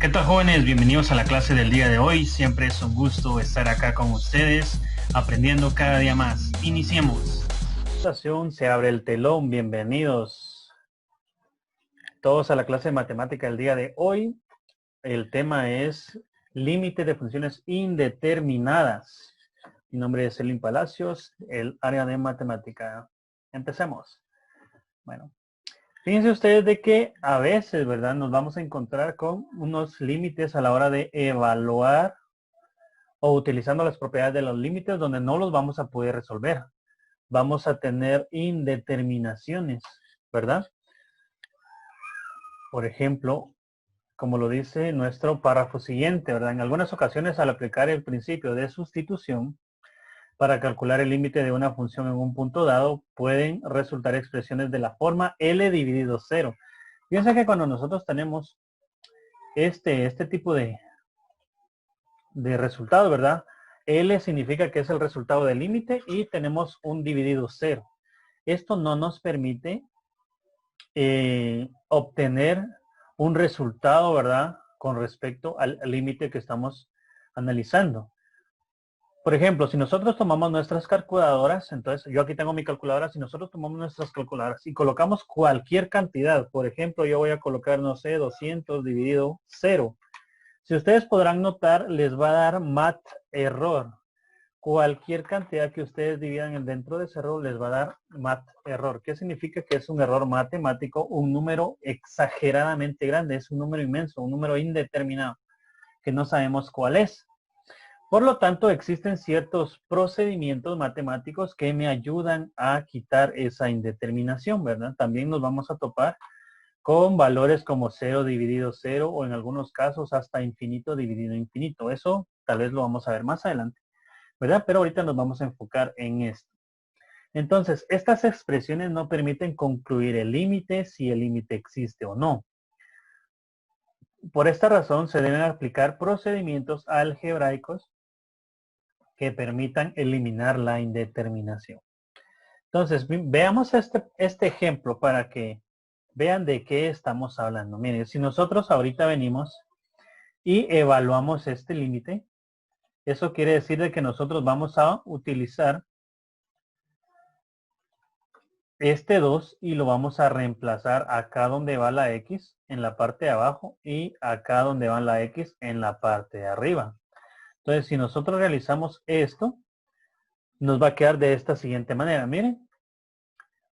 ¿Qué tal, jóvenes? Bienvenidos a la clase del día de hoy. Siempre es un gusto estar acá con ustedes, aprendiendo cada día más. Iniciemos. Se abre el telón. Bienvenidos todos a la clase de matemática del día de hoy. El tema es límite de funciones indeterminadas. Mi nombre es Elin Palacios, el área de matemática. Empecemos. Bueno. Fíjense ustedes de que a veces, ¿verdad? Nos vamos a encontrar con unos límites a la hora de evaluar o utilizando las propiedades de los límites donde no los vamos a poder resolver. Vamos a tener indeterminaciones, ¿verdad? Por ejemplo, como lo dice nuestro párrafo siguiente, ¿verdad? En algunas ocasiones al aplicar el principio de sustitución para calcular el límite de una función en un punto dado, pueden resultar expresiones de la forma L dividido 0. Piensa que cuando nosotros tenemos este tipo de resultado, ¿verdad? L significa que es el resultado del límite y tenemos un dividido 0. Esto no nos permite obtener un resultado, ¿verdad? Con respecto al límite que estamos analizando. Por ejemplo, si nosotros tomamos nuestras calculadoras, entonces yo aquí tengo mi calculadora, si nosotros tomamos nuestras calculadoras y colocamos cualquier cantidad, por ejemplo, yo voy a colocar, no sé, 200 dividido 0. Si ustedes podrán notar, les va a dar mat error. Cualquier cantidad que ustedes dividan dentro de ese error les va a dar mat error. ¿Qué significa? Que es un error matemático, un número exageradamente grande, es un número inmenso, un número indeterminado, que no sabemos cuál es. Por lo tanto, existen ciertos procedimientos matemáticos que me ayudan a quitar esa indeterminación, ¿verdad? También nos vamos a topar con valores como 0 dividido 0 o en algunos casos hasta infinito dividido infinito. Eso tal vez lo vamos a ver más adelante, ¿verdad? Pero ahorita nos vamos a enfocar en esto. Entonces, estas expresiones no permiten concluir el límite, si el límite existe o no. Por esta razón se deben aplicar procedimientos algebraicos que permitan eliminar la indeterminación. Entonces, veamos este ejemplo para que vean de qué estamos hablando. Miren, si nosotros ahorita venimos y evaluamos este límite, eso quiere decir de que nosotros vamos a utilizar este 2 y lo vamos a reemplazar acá donde va la X en la parte de abajo y acá donde va la X en la parte de arriba. Entonces, si nosotros realizamos esto, nos va a quedar de esta siguiente manera. Miren,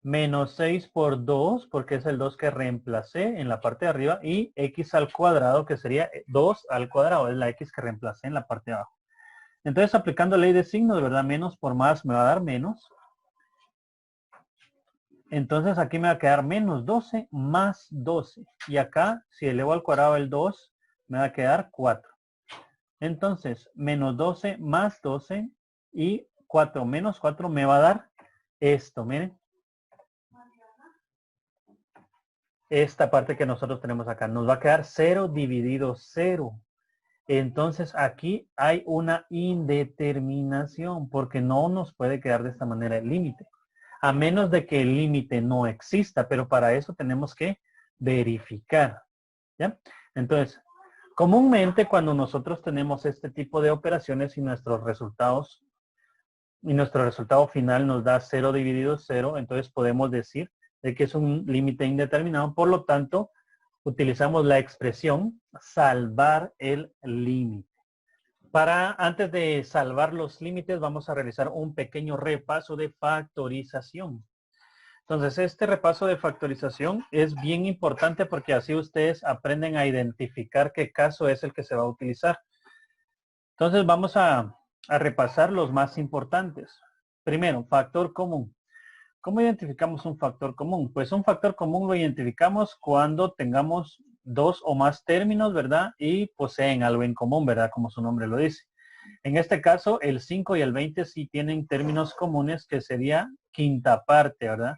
menos 6 por 2, porque es el 2 que reemplacé en la parte de arriba, y X al cuadrado, que sería 2 al cuadrado, es la X que reemplacé en la parte de abajo. Entonces, aplicando ley de signos, de verdad, menos por más me va a dar menos. Entonces aquí me va a quedar menos 12 más 12. Y acá, si elevo al cuadrado el 2, me va a quedar 4. Entonces, menos 12 más 12 y 4 menos 4 me va a dar esto, miren. Esta parte que nosotros tenemos acá. Nos va a quedar 0 dividido 0. Entonces aquí hay una indeterminación porque no nos puede quedar de esta manera el límite. A menos de que el límite no exista, pero para eso tenemos que verificar, ¿ya? Entonces, comúnmente cuando nosotros tenemos este tipo de operaciones y nuestro resultado final nos da 0 dividido 0, entonces podemos decir de que es un límite indeterminado, por lo tanto, utilizamos la expresión salvar el límite. Antes de salvar los límites, vamos a realizar un pequeño repaso de factorización. Entonces, este repaso de factorización es bien importante porque así ustedes aprenden a identificar qué caso es el que se va a utilizar. Entonces, vamos a repasar los más importantes. Primero, factor común. ¿Cómo identificamos un factor común? Pues un factor común lo identificamos cuando tengamos dos o más términos, ¿verdad? Y poseen algo en común, ¿verdad? Como su nombre lo dice. En este caso, el 5 y el 20 sí tienen términos comunes que sería quinta parte, ¿verdad?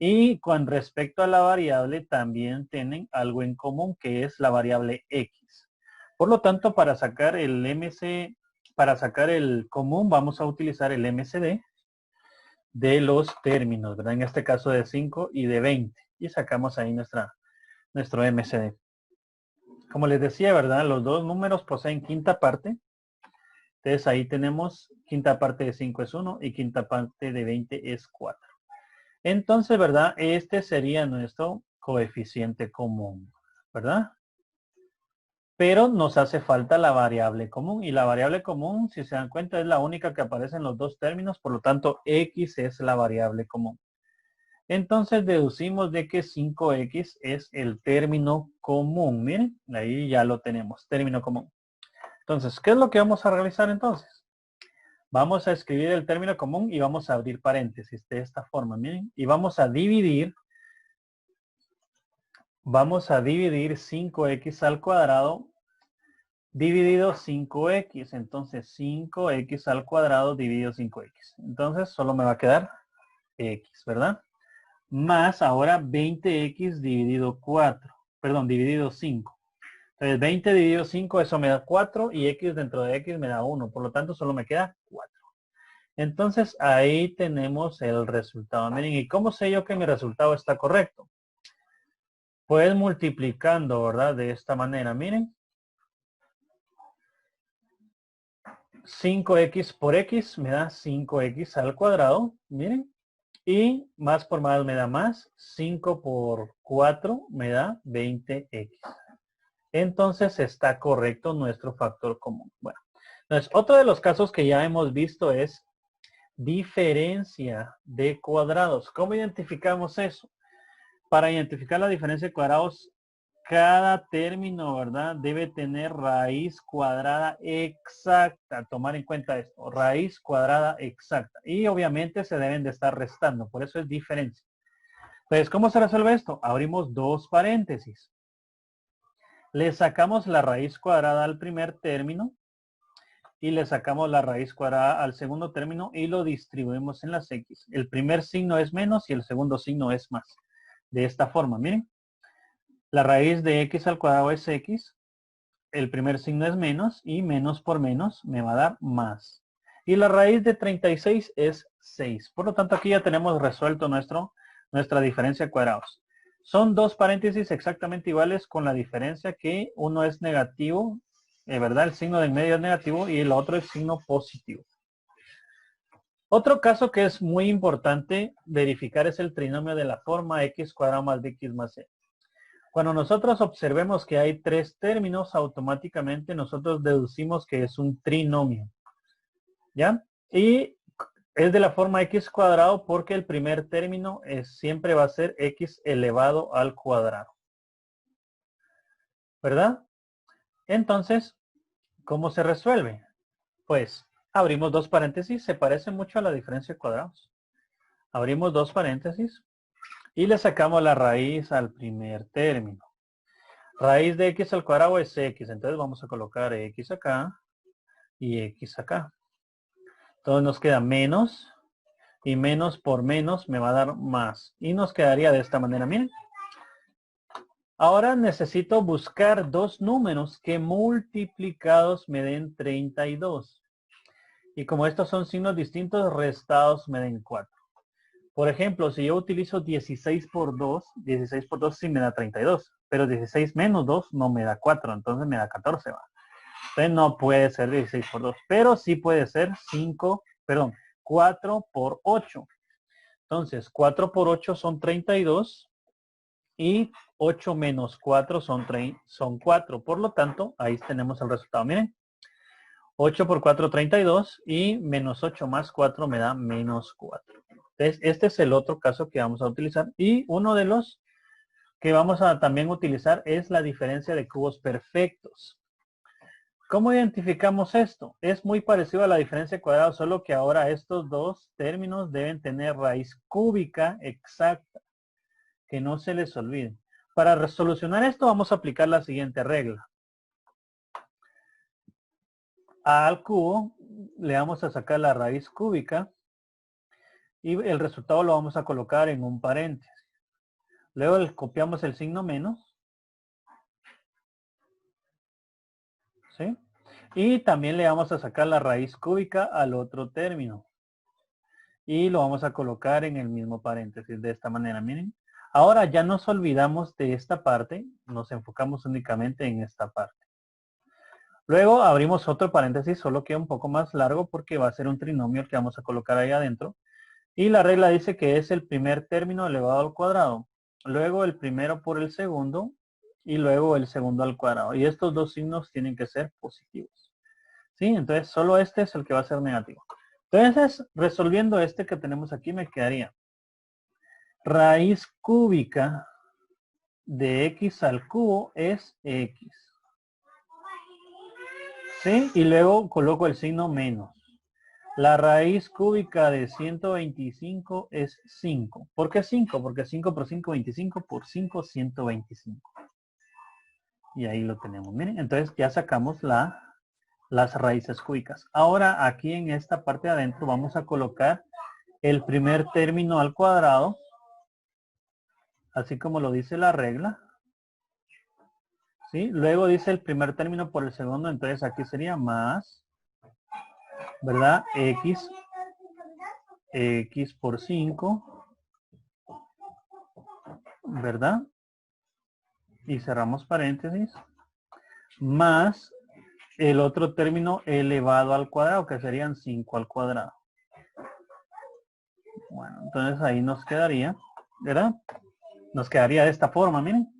Y con respecto a la variable también tienen algo en común que es la variable X. Por lo tanto, para sacar el común vamos a utilizar el MCD de los términos, ¿verdad? En este caso de 5 y de 20. Y sacamos ahí nuestro MCD. Como les decía, ¿verdad? Los dos números poseen quinta parte. Entonces ahí tenemos quinta parte de 5 es 1 y quinta parte de 20 es 4. Entonces, ¿verdad? Este sería nuestro coeficiente común, ¿verdad? Pero nos hace falta la variable común. Y la variable común, si se dan cuenta, es la única que aparece en los dos términos. Por lo tanto, x es la variable común. Entonces deducimos de que 5x es el término común. Miren, ahí ya lo tenemos, término común. Entonces, ¿qué es lo que vamos a realizar entonces? Vamos a escribir el término común y vamos a abrir paréntesis de esta forma, miren. Y vamos a dividir 5x al cuadrado dividido 5x. Entonces 5x al cuadrado dividido 5x. Entonces solo me va a quedar x, ¿verdad? Más ahora 20x dividido 4. Perdón, dividido 5. Entonces 20 dividido 5, eso me da 4 y x dentro de x me da 1. Por lo tanto solo me queda 4. Entonces ahí tenemos el resultado. Miren, ¿y cómo sé yo que mi resultado está correcto? Pues multiplicando, ¿verdad? De esta manera, miren. 5x por x me da 5x al cuadrado, miren. Y más por más me da más. 5 por 4 me da 20x. Entonces está correcto nuestro factor común. Bueno, entonces otro de los casos que ya hemos visto es diferencia de cuadrados. ¿Cómo identificamos eso? Para identificar la diferencia de cuadrados, cada término, ¿verdad? Debe tener raíz cuadrada exacta. Tomar en cuenta esto, raíz cuadrada exacta. Y obviamente se deben de estar restando, por eso es diferencia. Entonces, ¿cómo se resuelve esto? Abrimos dos paréntesis. Le sacamos la raíz cuadrada al primer término y le sacamos la raíz cuadrada al segundo término y lo distribuimos en las x. El primer signo es menos y el segundo signo es más. De esta forma, miren. La raíz de x al cuadrado es x. El primer signo es menos y menos por menos me va a dar más. Y la raíz de 36 es 6. Por lo tanto, aquí ya tenemos resuelto nuestra diferencia de cuadrados. Son dos paréntesis exactamente iguales con la diferencia que uno es negativo, ¿verdad? El signo del medio es negativo y el otro es signo positivo. Otro caso que es muy importante verificar es el trinomio de la forma x cuadrado más bx más c. Cuando nosotros observemos que hay tres términos, automáticamente nosotros deducimos que es un trinomio. ¿Ya? Y es de la forma x cuadrado porque el primer término siempre va a ser x elevado al cuadrado. ¿Verdad? Entonces, ¿cómo se resuelve? Pues abrimos dos paréntesis, se parece mucho a la diferencia de cuadrados. Abrimos dos paréntesis y le sacamos la raíz al primer término. Raíz de x al cuadrado es x, entonces vamos a colocar x acá y x acá. Entonces nos queda menos y menos por menos me va a dar más. Y nos quedaría de esta manera, miren. Ahora necesito buscar dos números que multiplicados me den 32. Y como estos son signos distintos, restados me den 4. Por ejemplo, si yo utilizo 16 por 2 sí me da 32. Pero 16 menos 2 no me da 4, entonces me da 14. ¿Va? Entonces no puede ser 16 por 2, pero sí puede ser 4 por 8. Entonces, 4 por 8 son 32 y 8 menos 4 son 4. Por lo tanto, ahí tenemos el resultado. Miren, 8 por 4, 32 y menos 8 más 4 me da menos 4. Entonces, este es el otro caso que vamos a utilizar. Y uno de los que vamos a también utilizar es la diferencia de cubos perfectos. ¿Cómo identificamos esto? Es muy parecido a la diferencia de cuadrados, solo que ahora estos dos términos deben tener raíz cúbica exacta, que no se les olvide. Para solucionar esto vamos a aplicar la siguiente regla. Al cubo le vamos a sacar la raíz cúbica y el resultado lo vamos a colocar en un paréntesis. Luego copiamos el signo menos. ¿Sí? Y también le vamos a sacar la raíz cúbica al otro término. Y lo vamos a colocar en el mismo paréntesis de esta manera, miren. Ahora ya nos olvidamos de esta parte, nos enfocamos únicamente en esta parte. Luego abrimos otro paréntesis, solo que un poco más largo porque va a ser un trinomio el que vamos a colocar ahí adentro. Y la regla dice que es el primer término elevado al cuadrado. Luego el primero por el segundo y luego el segundo al cuadrado. Y estos dos signos tienen que ser positivos. ¿Sí? Entonces solo este es el que va a ser negativo. Entonces, resolviendo este que tenemos aquí, me quedaría raíz cúbica de x al cubo es x. ¿Sí? Y luego coloco el signo menos. La raíz cúbica de 125 es 5. ¿Por qué 5? Porque 5 por 5, 25, por 5, 125. Y ahí lo tenemos. Miren, entonces ya sacamos las raíces cúbicas. Ahora aquí en esta parte de adentro vamos a colocar el primer término al cuadrado, así como lo dice la regla. ¿Sí? Luego dice el primer término por el segundo, entonces aquí sería más, ¿verdad? X por 5, ¿verdad? Y cerramos paréntesis, más el otro término elevado al cuadrado, que serían 5 al cuadrado. Bueno, entonces ahí nos quedaría, ¿verdad? Nos quedaría de esta forma, miren.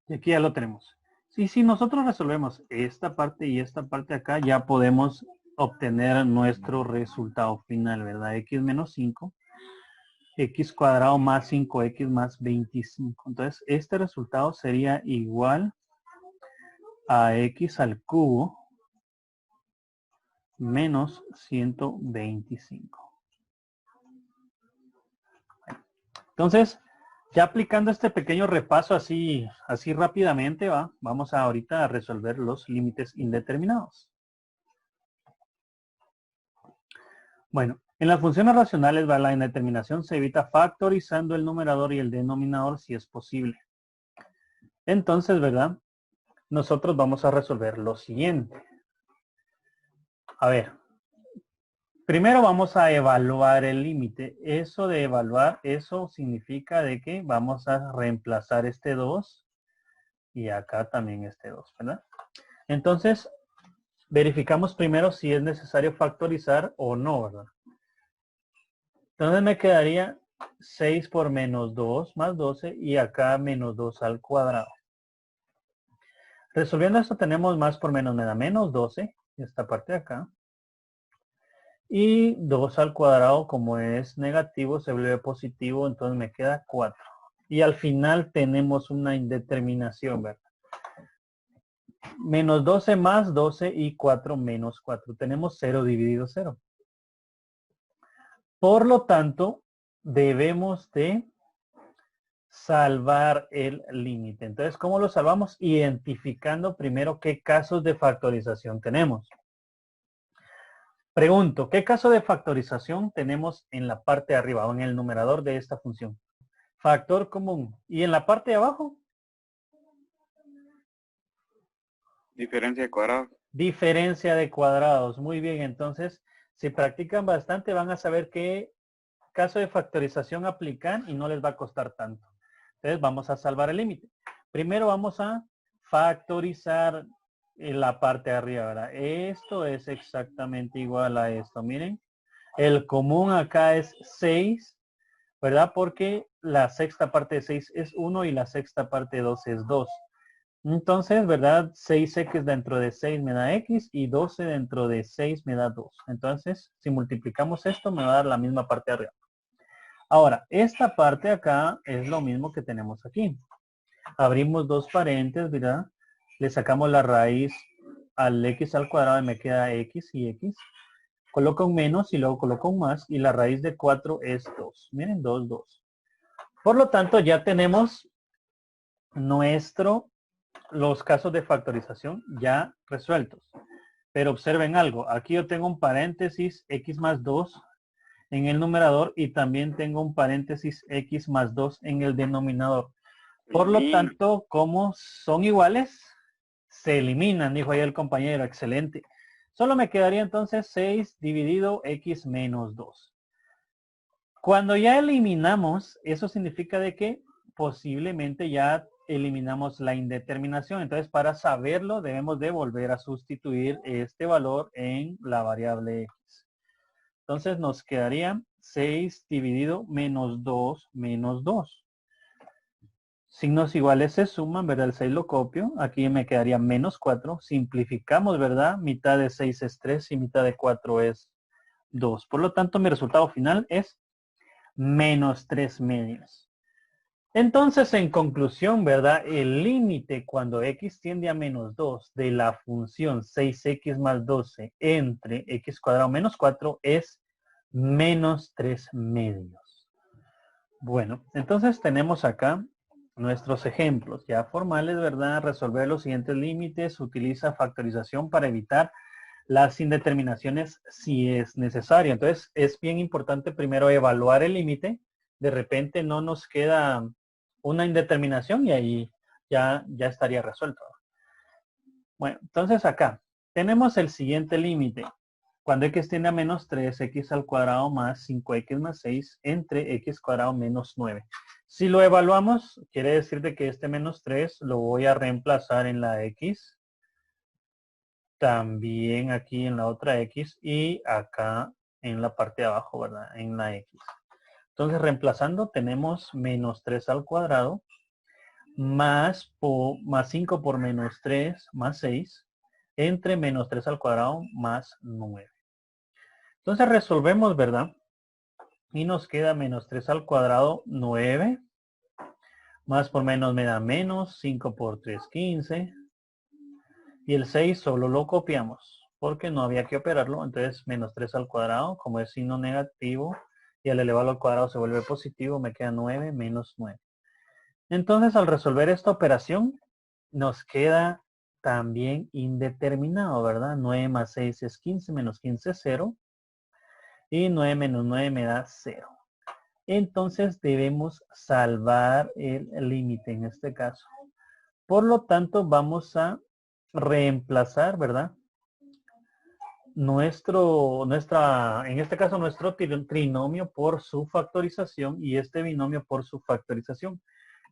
Y aquí ya lo tenemos. Sí, si nosotros resolvemos esta parte y esta parte acá, ya podemos obtener nuestro resultado final, ¿verdad? X menos 5, x cuadrado más 5x más 25. Entonces, este resultado sería igual a x al cubo menos 125. Entonces, ya aplicando este pequeño repaso así rápidamente, vamos ahorita a resolver los límites indeterminados. Bueno, en las funciones racionales, la indeterminación se evita factorizando el numerador y el denominador si es posible. Entonces, ¿verdad? Nosotros vamos a resolver lo siguiente. A ver, primero vamos a evaluar el límite. Eso de evaluar, eso significa de que vamos a reemplazar este 2 y acá también este 2, ¿verdad? Entonces, verificamos primero si es necesario factorizar o no, ¿verdad? Entonces me quedaría 6 por menos 2 más 12 y acá menos 2 al cuadrado. Resolviendo esto tenemos más por menos me da menos 12, esta parte de acá. Y 2 al cuadrado, como es negativo, se vuelve positivo, entonces me queda 4. Y al final tenemos una indeterminación, ¿verdad? Menos 12 más 12 y 4 menos 4. Tenemos 0 dividido 0. Por lo tanto, debemos de salvar el límite. Entonces, ¿cómo lo salvamos? Identificando primero qué casos de factorización tenemos. Pregunto, ¿qué caso de factorización tenemos en la parte de arriba o en el numerador de esta función? Factor común. ¿Y en la parte de abajo? Diferencia de cuadrados. Diferencia de cuadrados. Muy bien, entonces, si practican bastante van a saber qué caso de factorización aplican y no les va a costar tanto. Entonces, vamos a salvar el límite. Primero vamos a factorizar en la parte de arriba, ¿verdad? Esto es exactamente igual a esto. Miren, el común acá es 6, ¿verdad? Porque la sexta parte de 6 es 1 y la sexta parte de 2 es 2. Entonces, ¿verdad? 6x dentro de 6 me da x y 12 dentro de 6 me da 2. Entonces, si multiplicamos esto, me va a dar la misma parte de arriba. Ahora, esta parte acá es lo mismo que tenemos aquí. Abrimos dos paréntesis, ¿verdad? Le sacamos la raíz al x al cuadrado y me queda x y x. Coloco un menos y luego coloco un más y la raíz de 4 es 2. Miren, 2, 2. Por lo tanto, ya tenemos los casos de factorización ya resueltos. Pero observen algo, aquí yo tengo un paréntesis x más 2 en el numerador y también tengo un paréntesis x más 2 en el denominador. Por lo tanto, como son iguales, se eliminan, dijo ahí el compañero, excelente. Solo me quedaría entonces 6 dividido x menos 2. Cuando ya eliminamos, eso significa de que posiblemente ya eliminamos la indeterminación. Entonces, para saberlo, debemos de volver a sustituir este valor en la variable x. Entonces, nos quedaría 6 dividido menos 2 menos 2. Signos iguales se suman, ¿verdad? El 6 lo copio. Aquí me quedaría menos 4. Simplificamos, ¿verdad? Mitad de 6 es 3 y mitad de 4 es 2. Por lo tanto, mi resultado final es menos 3 medios. Entonces, en conclusión, ¿verdad? El límite cuando x tiende a menos 2 de la función 6x más 12 entre x cuadrado menos 4 es menos 3 medios. Bueno, entonces tenemos acá nuestros ejemplos ya formales, ¿verdad? Resolver los siguientes límites. Utiliza factorización para evitar las indeterminaciones si es necesario. Entonces, es bien importante primero evaluar el límite. De repente no nos queda una indeterminación y ahí ya estaría resuelto. Bueno, entonces acá tenemos el siguiente límite. Cuando x tiende a menos 3, x al cuadrado más 5x más 6 entre x cuadrado menos 9. Si lo evaluamos, quiere decir de que este menos 3 lo voy a reemplazar en la x. También aquí en la otra x y acá en la parte de abajo, ¿verdad? En la x. Entonces, reemplazando, tenemos menos 3 al cuadrado más 5 por menos 3 más 6 entre menos 3 al cuadrado más 9. Entonces resolvemos, ¿verdad? Y nos queda menos 3 al cuadrado, 9. Más por menos me da menos, 5 por 3, 15. Y el 6 solo lo copiamos, porque no había que operarlo. Entonces menos 3 al cuadrado, como es signo negativo, y al elevarlo al cuadrado se vuelve positivo, me queda 9 menos 9. Entonces al resolver esta operación, nos queda también indeterminado, ¿verdad? 9 más 6 es 15, menos 15 es 0. Y 9 menos 9 me da 0. Entonces debemos salvar el límite en este caso. Por lo tanto, vamos a reemplazar, ¿verdad? En este caso, nuestro trinomio por su factorización y este binomio por su factorización.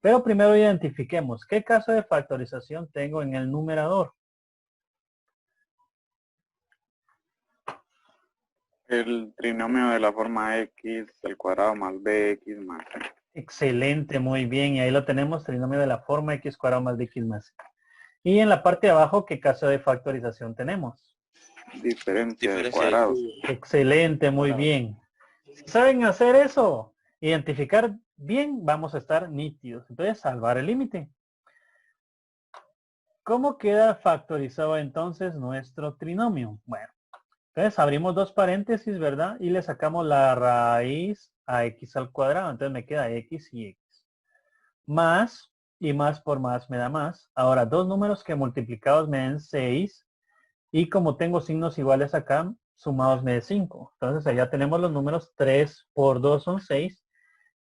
Pero primero identifiquemos qué caso de factorización tengo en el numerador. El trinomio de la forma x al cuadrado más bx más c. Excelente, muy bien. Y ahí lo tenemos, trinomio de la forma x cuadrado más bx más c. Y en la parte de abajo, ¿qué caso de factorización tenemos? Diferencia de cuadrados. Excelente, muy bien. Si saben hacer eso, identificar bien, vamos a estar nítidos. Entonces, salvar el límite. ¿Cómo queda factorizado entonces nuestro trinomio? Bueno, entonces abrimos dos paréntesis, ¿verdad? Y le sacamos la raíz a x al cuadrado. Entonces me queda x y x. Más, y más por más me da más. Ahora, dos números que multiplicados me den 6. Y como tengo signos iguales acá, sumados me da 5. Entonces allá tenemos los números 3 por 2 son 6.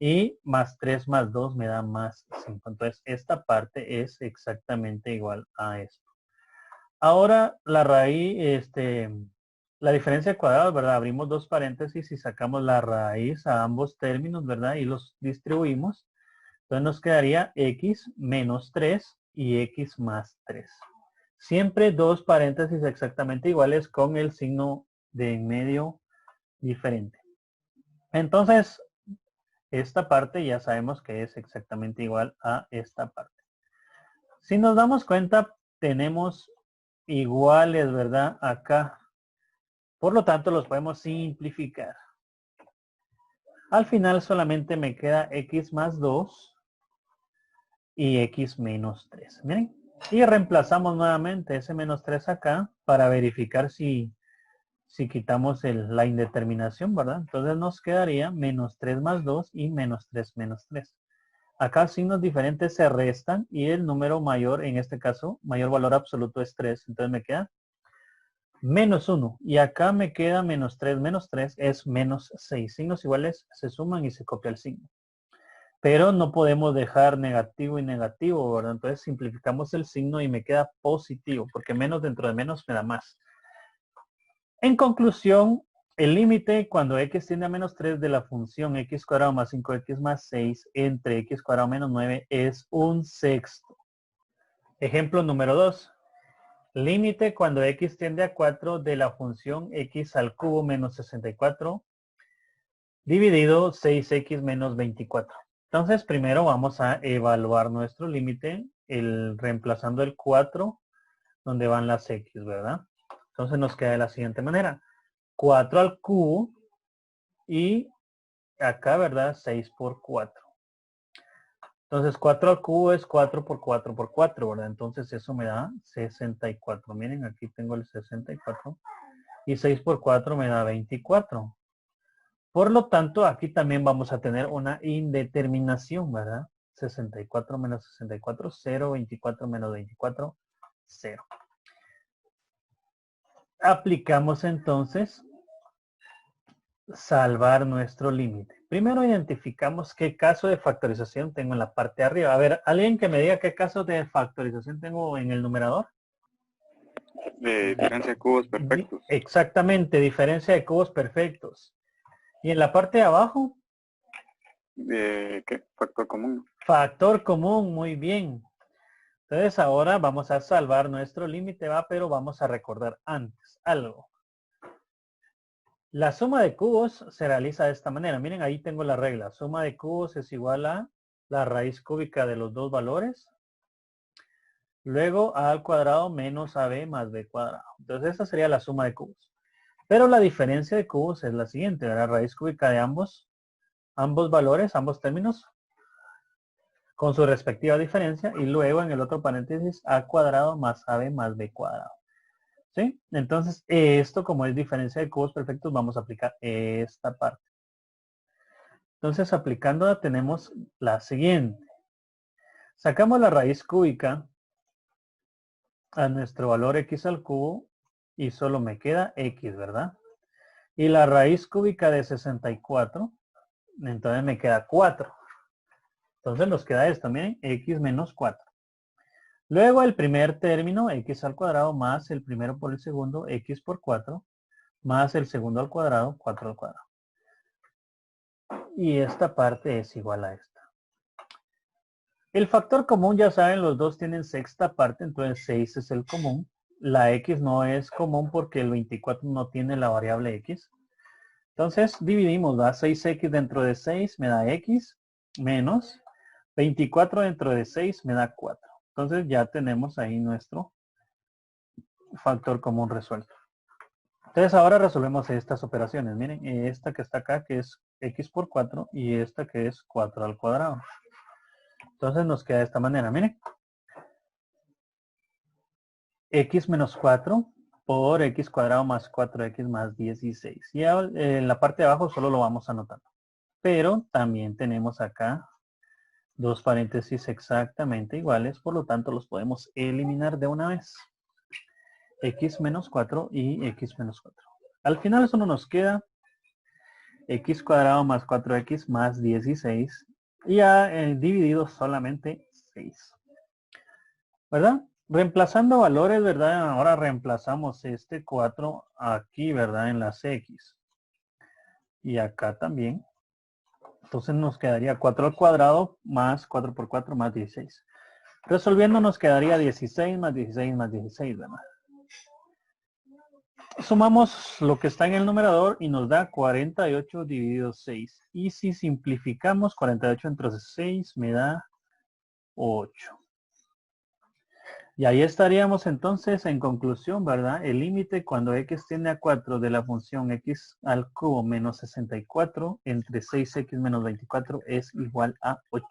Y más 3 más 2 me da más 5. Entonces esta parte es exactamente igual a esto. Ahora la raíz, la diferencia de cuadrados, ¿verdad? Abrimos dos paréntesis y sacamos la raíz a ambos términos, ¿verdad? Y los distribuimos. Entonces nos quedaría x menos 3 y x más 3. Siempre dos paréntesis exactamente iguales con el signo de en medio diferente. Entonces, esta parte ya sabemos que es exactamente igual a esta parte. Si nos damos cuenta, tenemos iguales, ¿verdad? Acá. Por lo tanto, los podemos simplificar. Al final solamente me queda x más 2 y x menos 3. Miren. Y reemplazamos nuevamente ese menos 3 acá para verificar si quitamos la indeterminación, ¿verdad? Entonces nos quedaría menos 3 más 2 y menos 3 menos 3. Acá signos diferentes se restan y el número mayor, en este caso, mayor valor absoluto es 3. Entonces me queda menos 1. Y acá me queda menos 3 es menos 6. Signos iguales se suman y se copia el signo. Pero no podemos dejar negativo y negativo, ¿verdad? Entonces simplificamos el signo y me queda positivo, porque menos dentro de menos me da más. En conclusión, El límite cuando x tiende a menos 3 de la función x cuadrado más 5x más 6 entre x cuadrado menos 9 es 1/6. Ejemplo número 2. Límite cuando x tiende a 4 de la función x al cubo menos 64 dividido 6x menos 24. Entonces, primero vamos a evaluar nuestro límite, reemplazando el 4 donde van las x, ¿verdad? Entonces nos queda de la siguiente manera. 4 al cubo y acá, ¿verdad? 6 por 4. Entonces 4 al cubo es 4 por 4 por 4, ¿verdad? Entonces eso me da 64. Miren, aquí tengo el 64. Y 6 por 4 me da 24. Por lo tanto, aquí también vamos a tener una indeterminación, ¿verdad? 64 menos 64, 0. 24 menos 24, 0. Aplicamos entonces salvar nuestro límite. Primero identificamos qué caso de factorización tengo en la parte de arriba. A ver, ¿alguien que me diga qué caso de factorización tengo en el numerador? De diferencia de cubos perfectos. Exactamente, diferencia de cubos perfectos. ¿Y en la parte de abajo? ¿Qué? Factor común. Factor común, muy bien. Entonces ahora vamos a salvar nuestro límite, ¿va? Pero vamos a recordar antes algo. La suma de cubos se realiza de esta manera. Miren, ahí tengo la regla. Suma de cubos es igual a la raíz cúbica de los dos valores. Luego a al cuadrado menos ab más b cuadrado. Entonces esta sería la suma de cubos. Pero la diferencia de cubos es la siguiente. La raíz cúbica de ambos valores, ambos términos, con su respectiva diferencia. Y luego en el otro paréntesis a cuadrado más ab más b cuadrado. ¿Sí? Entonces, esto como es diferencia de cubos perfectos, vamos a aplicar esta parte. Entonces, aplicándola tenemos la siguiente. Sacamos la raíz cúbica a nuestro valor x al cubo y solo me queda x, ¿verdad? Y la raíz cúbica de 64, entonces me queda 4. Entonces nos queda esto, miren, x menos 4. Luego el primer término, x al cuadrado, más el primero por el segundo, x por 4, más el segundo al cuadrado, 4 al cuadrado. Y esta parte es igual a esta. El factor común, ya saben, los dos tienen sexta parte, entonces 6 es el común. La x no es común porque el 24 no tiene la variable x. Entonces dividimos, ¿va? 6x dentro de 6 me da x, menos 24 dentro de 6 me da 4. Entonces ya tenemos ahí nuestro factor común resuelto. Entonces ahora resolvemos estas operaciones. Miren, esta que está acá, que es x por 4, y esta que es 4 al cuadrado. Entonces nos queda de esta manera, miren. X menos 4 por x cuadrado más 4x más 16. Y en la parte de abajo solo lo vamos anotando. Pero también tenemos acá dos paréntesis exactamente iguales, por lo tanto los podemos eliminar de una vez. X menos 4 y x menos 4. Al final solo nos queda x cuadrado más 4x más 16 y dividido solamente 6. ¿Verdad? Reemplazando valores, ¿verdad? Ahora reemplazamos este 4 aquí, ¿verdad? En las x. Y acá también. Entonces nos quedaría 4 al cuadrado más 4 por 4 más 16. Resolviendo nos quedaría 16 más 16 más 16, ¿verdad? Sumamos lo que está en el numerador y nos da 48 dividido 6. Y si simplificamos 48 entre 6 me da 8. Y ahí estaríamos entonces en conclusión, ¿verdad? El límite cuando x tiende a 4 de la función x al cubo menos 64 entre 6x menos 24 es igual a 8.